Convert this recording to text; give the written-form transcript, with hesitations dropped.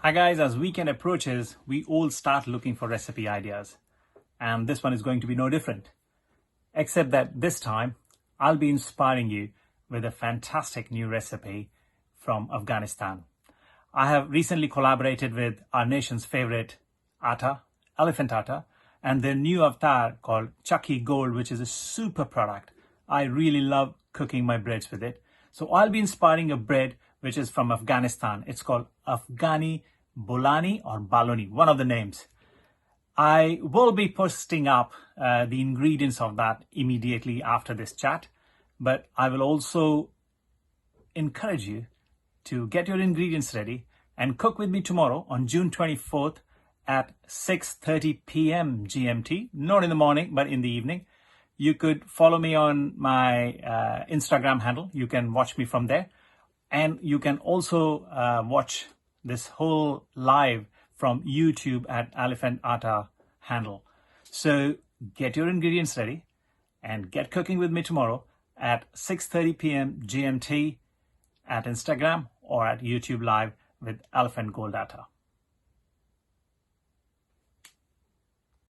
Hi guys, as weekend approaches, we all start looking for recipe ideas. And this one is going to be no different. Except that this time, I'll be inspiring you with a fantastic new recipe from Afghanistan. I have recently collaborated with our nation's favorite atta, Elephant Atta, and their new avatar called Chakki Gold, which is a super product. I really love cooking my breads with it. So I'll be inspiring a bread which is from Afghanistan. It's called Afghani Bolani or Baloni, one of the names. I will be posting up the ingredients of that immediately after this chat, but I will also encourage you to get your ingredients ready and cook with me tomorrow on June 24th at 6:30 p.m. GMT, not in the morning, but in the evening. You could follow me on my Instagram handle. You can watch me from there. And you can also watch this whole live from YouTube at Elephant Atta handle. So get your ingredients ready and get cooking with me tomorrow at 6:30 p.m. GMT at Instagram or at YouTube live with Elephant Gold Atta.